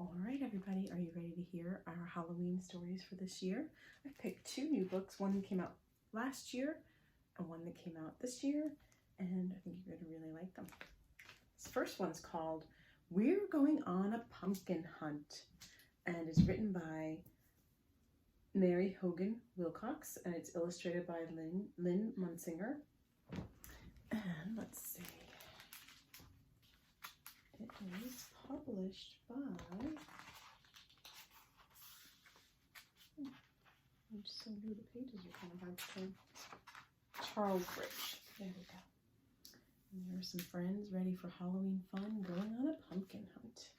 All right, everybody, are you ready to hear our Halloween stories for this year? I picked two new books, one that came out last year and one that came out this year, and I think you're going to really like them. This first one's called We're Going on a Pumpkin Hunt, and is written by Mary Hogan Wilcox, and it's illustrated by Lynn Munsinger. And let's see, it is published by, I'm just so new, the pages are kind of hard to turn. Charles Bridge. There we go. And there are some friends ready for Halloween fun, going on a pumpkin hunt.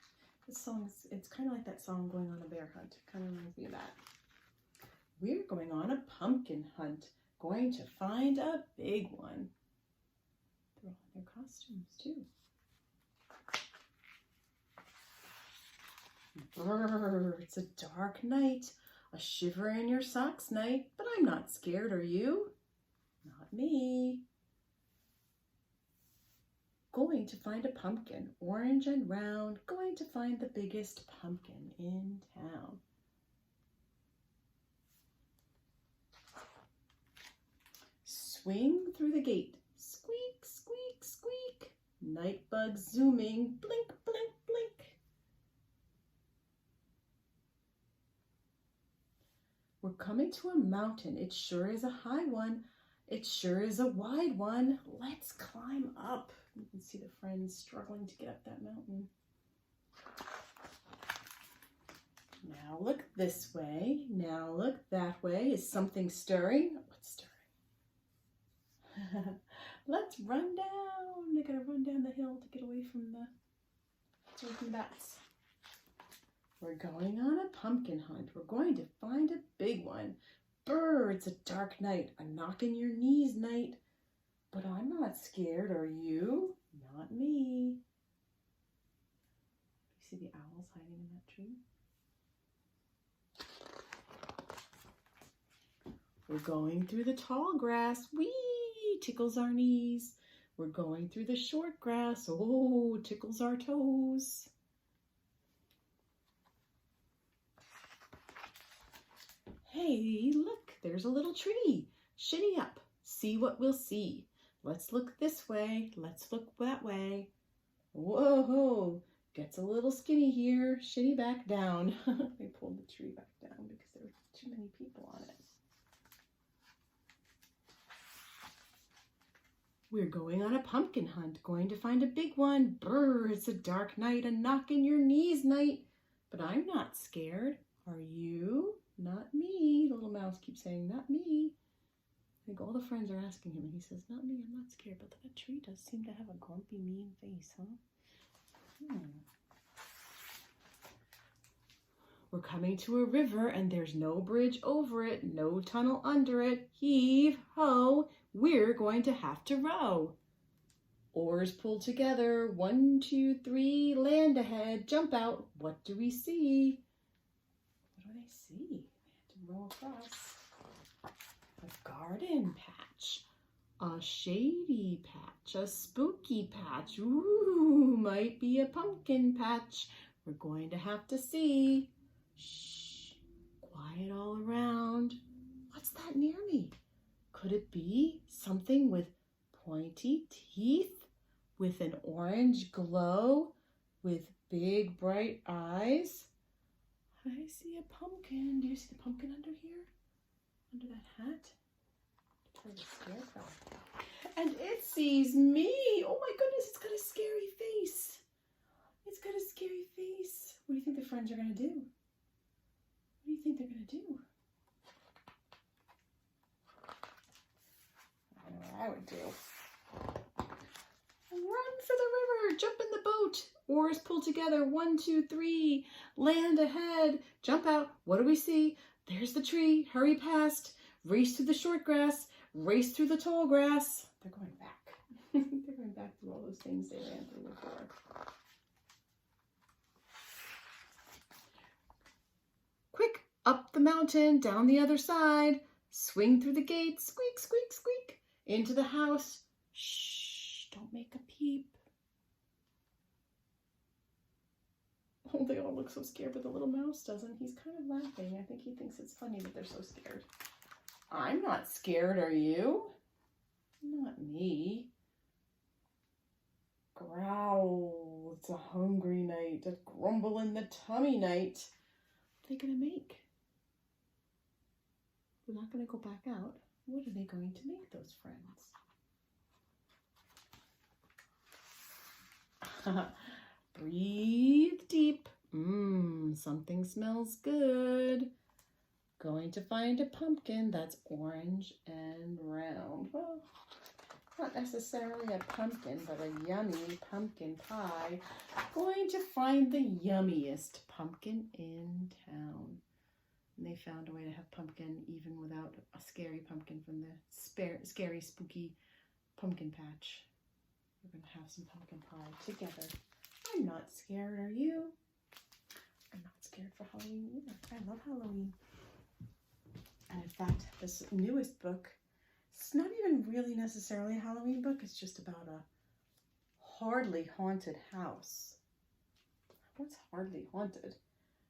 This song is, it's kind of like that song Going on a Bear Hunt. It kind of reminds me of that. We're going on a pumpkin hunt, going to find a big one. They're all in their costumes too. Brrr, it's a dark night, a shiver in your socks night, but I'm not scared, are you? Not me. Going to find a pumpkin, orange and round, going to find the biggest pumpkin in town. Swing through the gate, squeak, squeak, squeak, night bugs zooming, blink, blink, blink. We're coming to a mountain. It sure is a high one. It sure is a wide one. Let's climb up. You can see the friends struggling to get up that mountain. Now look this way. Now look that way. Is something stirring? What's stirring? Let's run down. They gotta run down the hill to get away from the bats. We're going on a pumpkin hunt. We're going to find a big one. Brr, it's a dark night, a knock in your knees night. But I'm not scared, are you? Not me. You see the owls hiding in that tree? We're going through the tall grass. Whee, tickles our knees. We're going through the short grass. Oh, tickles our toes. Hey, look, there's a little tree. Shinny up, see what we'll see. Let's look this way, let's look that way. Whoa, gets a little skinny here. Shinny back down. They pulled the tree back down because there were too many people on it. We're going on a pumpkin hunt, going to find a big one. Brr, it's a dark night, a knock in your knees night. But I'm not scared. Are you? Not me. The little mouse keeps saying, not me. I think all the friends are asking him, and he says, not me, I'm not scared. But that tree does seem to have a grumpy, mean face, huh? We're coming to a river, and there's no bridge over it, no tunnel under it. Heave, ho, we're going to have to row. Oars pulled together, 1, 2, 3, land ahead, jump out. What do we see? What do they see? They had to row across. A garden patch, a shady patch, a spooky patch. Ooh, might be a pumpkin patch. We're going to have to see. Shh, quiet all around. What's that near me? Could it be something with pointy teeth, with an orange glow, with big bright eyes? I see a pumpkin. Do you see the pumpkin under here? Under that hat? There's a scarecrow. And it sees me. Oh my goodness, it's got a scary face. It's got a scary face. What do you think the friends are going to do? What do you think they're going to do? I know what I would do. Run for the river, jump in the boat. Oars pull together, 1, 2, 3, land ahead, jump out. What do we see? There's the tree, hurry past, race through the short grass, race through the tall grass. They're going back. They're going back through all those things they ran through before. Quick, up the mountain, down the other side, swing through the gate, squeak, squeak, squeak, into the house. Shh, don't make a peep. Oh, they all all look so scared, but the little mouse doesn't. He's kind of laughing. I think he thinks it's funny that they're so scared. I'm not scared, are you? Not me. Growl. It's a hungry night. A grumble in the tummy night. What are they going to make? They're not going to go back out. What are they going to make, those friends? Breathe deep. Something smells good. Going to find a pumpkin that's orange and round. Well, not necessarily a pumpkin, but a yummy pumpkin pie. Going to find the yummiest pumpkin in town. And they found a way to have pumpkin even without a scary pumpkin from the scary, spooky pumpkin patch. We're going to have some pumpkin pie together. I'm not scared, are you? I'm not scared for Halloween either. I love Halloween. And in fact, this newest book, it's not even really necessarily a Halloween book. It's just about a hardly haunted house. What's hardly haunted?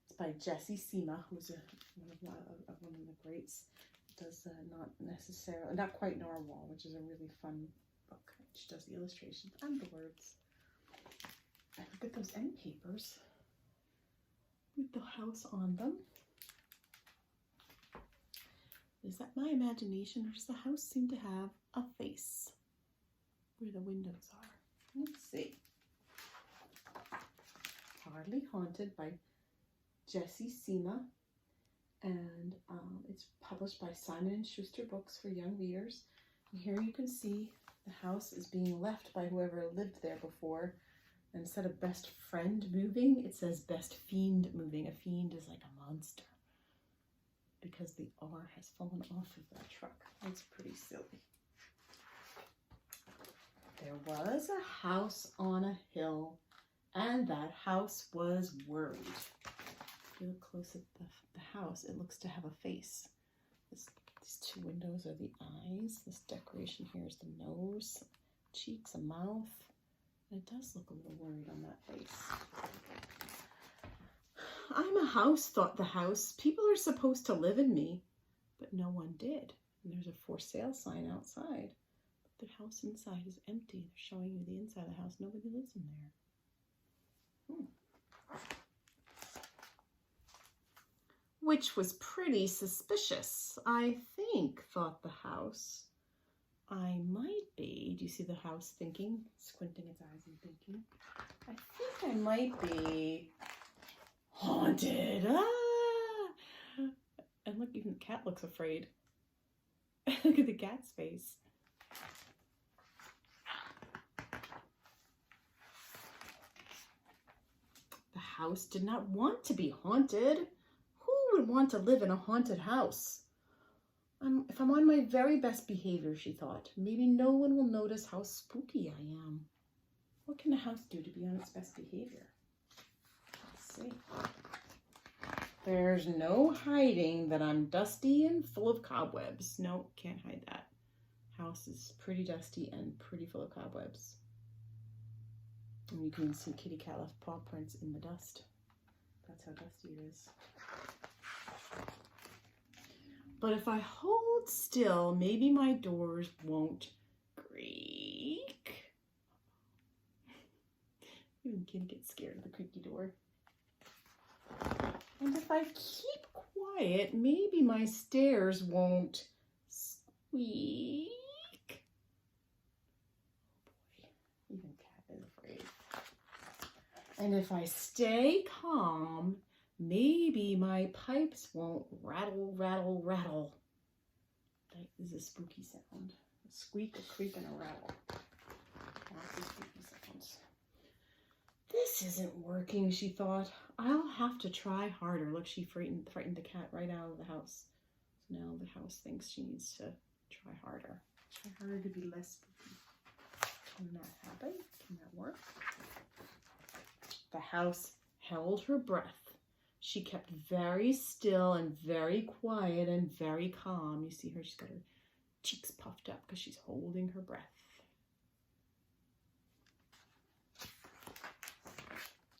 It's by Jessie Sima, who's one of the greats. It does not quite Narwhal, which is a really fun book. She does the illustrations and the words. And look at those end papers with the house on them. Is that my imagination, or does the house seem to have a face where the windows are? Let's see. Hardly Haunted by Jessie Sima, and it's published by Simon & Schuster Books for young readers. And here you can see the house is being left by whoever lived there before. And instead of best friend moving, it says best fiend moving. A fiend is like a monster, because the R has fallen off of that truck. It's pretty silly. There was a house on a hill, and that house was worried. If you look close at the house, it looks to have a face. These two windows are the eyes. This decoration here is the nose, cheeks, a mouth. And it does look a little worried on that face. I'm a house, thought the house. People are supposed to live in me, but no one did. And there's a for sale sign outside. But the house inside is empty. They're showing you the inside of the house. Nobody lives in there. Which was pretty suspicious, I think, thought the house. I might be. Do you see the house thinking? Squinting its eyes and thinking. I think I might be haunted. Ah! And look, even the cat looks afraid. Look at the cat's face. The house did not want to be haunted. Who would want to live in a haunted house? If I'm on my very best behavior, she thought, maybe no one will notice how spooky I am. What can a house do to be on its best behavior? Let's see. There's no hiding that I'm dusty and full of cobwebs. No, can't hide that. House is pretty dusty and pretty full of cobwebs. And you can see kitty cat left paw prints in the dust. That's how dusty it is. But if I hold still, maybe my doors won't creak. Even kitty gets scared of the creaky door. And if I keep quiet, maybe my stairs won't squeak. Oh boy, even cat is afraid. And if I stay calm, maybe my pipes won't rattle, rattle, rattle. That is a spooky sound. A squeak, a creak, and a rattle. Lots of spooky sounds. This isn't working, she thought. I'll have to try harder. Look, she frightened the cat right out of the house. So now the house thinks she needs to try harder. Try harder to be less spooky. Can that happen? Can that work? The house held her breath. She kept very still and very quiet and very calm. You see her, she's got her cheeks puffed up because she's holding her breath.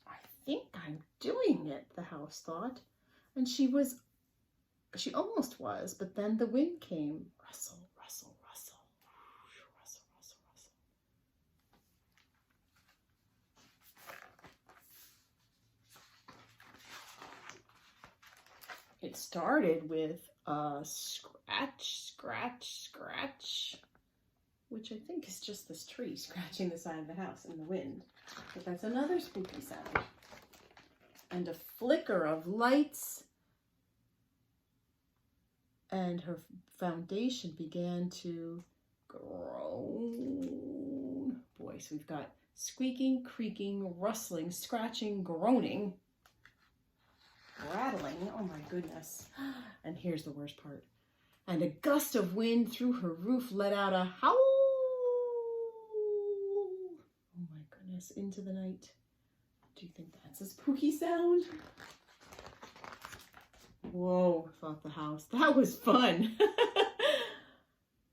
I think I'm doing it, the house thought. And she almost was, but then the wind came. Rustle, rustle, rustle. Rustle, rustle, rustle. It started with a scratch, scratch, scratch, which I think is just this tree scratching the side of the house in the wind. But that's another spooky sound. And a flicker of lights, and her foundation began to groan. Boy, so we've got squeaking, creaking, rustling, scratching, groaning, rattling. Oh my goodness. And here's the worst part. And a gust of wind through her roof let out a howl. Oh my goodness, into the night. Do you think that's a spooky sound? Whoa, thought the house. That was fun.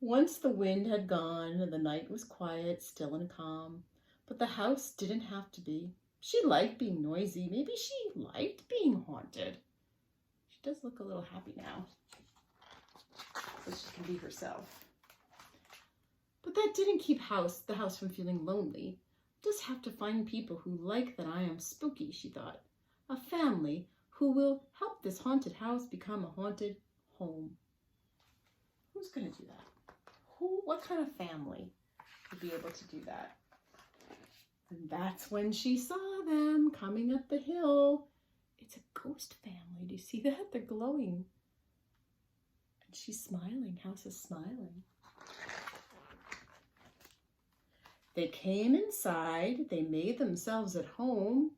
Once the wind had gone and the night was quiet, still and calm, but the house didn't have to be. She liked being noisy. Maybe she liked being haunted. She does look a little happy now, so she can be herself. But that didn't keep the house from feeling lonely. Just have to find people who like that I am spooky, she thought. A family who will help this haunted house become a haunted home. Who's going to do that? What kind of family would be able to do that? And that's when she saw them coming up the hill. It's a ghost family. Do you see that? They're glowing. And she's smiling. House is smiling. They came inside. They made themselves at home.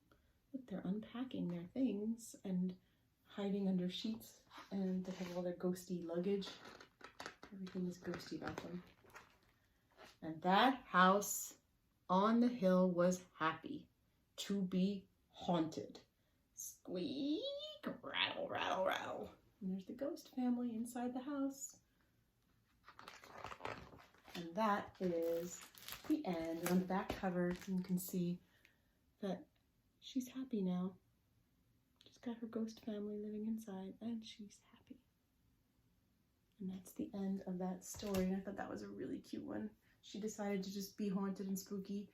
Look, they're unpacking their things and hiding under sheets, and they have all their ghosty luggage. Everything is ghosty about them. And that house on the hill was happy to be haunted. Squeak, rattle, rattle, rattle. And there's the ghost family inside the house. And that is the end. And on the back cover, you can see that she's happy now. She's got her ghost family living inside, and she's happy. And that's the end of that story. And I thought that was a really cute one. She decided to just be haunted and spooky,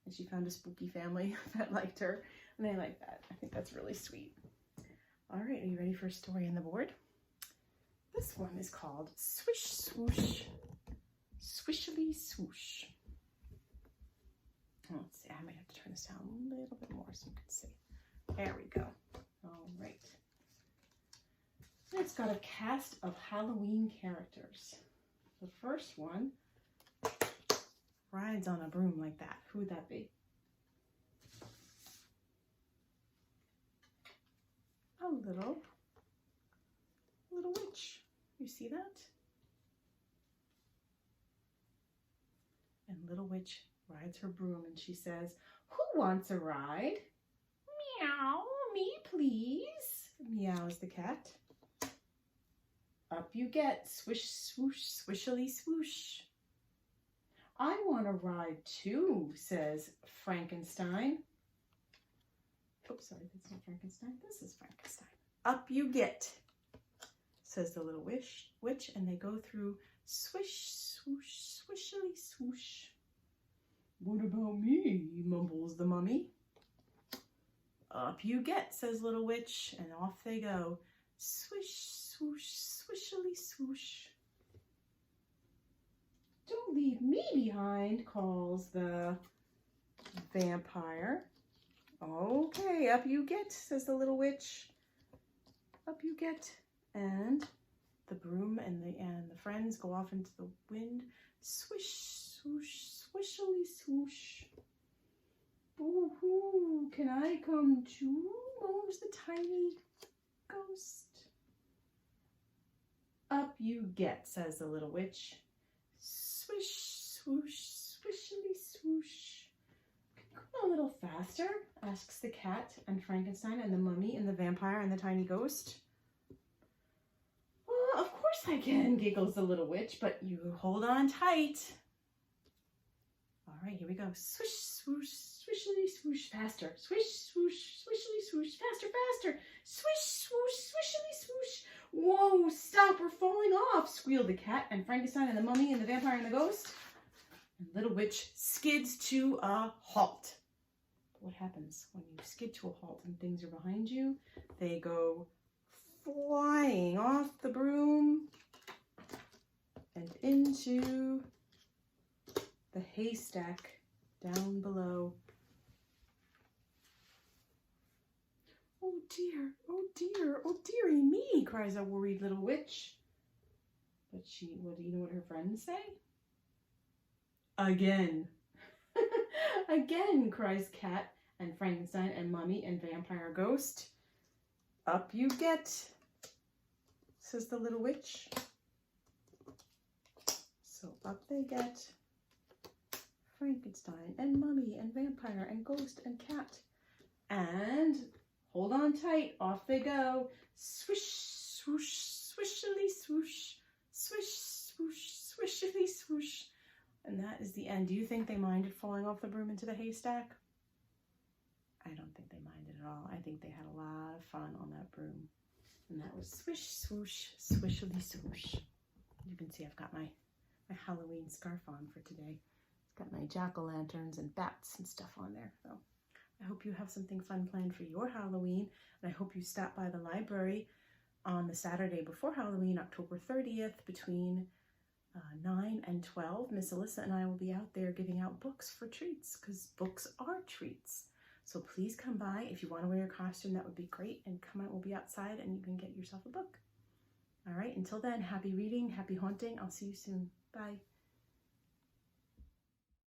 and she found a spooky family that liked her, and I like that. I think that's really sweet. All right, are you ready for a story on the board? This one is called Swish Swoosh, Swishily Swoosh. Let's see, I might have to turn this down a little bit more so you can see. There we go. All right. It's got a cast of Halloween characters. The first one rides on a broom like that. Who would that be? A little witch. You see that? And little witch rides her broom and she says, "Who wants a ride?" "Meow, me please," meows the cat. Up you get, swish, swoosh, swishily swoosh. "I want to ride too," says Frankenstein. Oh, sorry, that's not Frankenstein. This is Frankenstein. Up you get, says the little witch, and they go through swish, swoosh, swishily swoosh. "What about me?" mumbles the mummy. Up you get, says little witch, and off they go. Swish, swoosh, swishily swoosh. "Don't leave me behind," calls the vampire. "Okay, up you get," says the little witch. Up you get, and the broom and the friends go off into the wind. Swish, swoosh, swishily swoosh. "Boo-hoo, can I come too?" moans the tiny ghost. Up you get, says the little witch. Swish, swoosh, swishily swoosh. "Go a little faster?" asks the cat and Frankenstein and the mummy and the vampire and the tiny ghost. "Well, of course I can," giggles the little witch, "but you hold on tight." All right, here we go. Swish, swoosh, swishily swoosh, faster. Swish, swoosh, swishily swoosh, faster, faster. squealed the cat and Frankenstein and the mummy and the vampire and the ghost. And Little Witch skids to a halt. What happens when you skid to a halt and things are behind you? They go flying off the broom and into the haystack down below. Oh dear, oh dear, oh dearie me, cries a worried Little Witch. But what do you know what her friends say? Again. Again, cries Cat and Frankenstein and Mummy and Vampire Ghost. Up you get, says the Little Witch. So up they get, Frankenstein and Mummy and Vampire and Ghost and Cat. And hold on tight, off they go. Swish, swoosh, swishily swoosh, swish, swoosh, swishily swoosh. And that is the end. Do you think they minded falling off the broom into the haystack? I don't think they minded at all. I think they had a lot of fun on that broom. And that was swish, swoosh, swishily swoosh. You can see I've got my Halloween scarf on for today. It's got my jack-o'-lanterns and bats and stuff on there. So I hope you have something fun planned for your Halloween. And I hope you stop by the library on the Saturday before Halloween, October 30th, between 9 and 12. Miss Alyssa and I will be out there giving out books for treats, because books are treats. So please come by. If you want to wear your costume, that would be great. And come out, we'll be outside and you can get yourself a book. All right, until then, happy reading, happy haunting. I'll see you soon. Bye.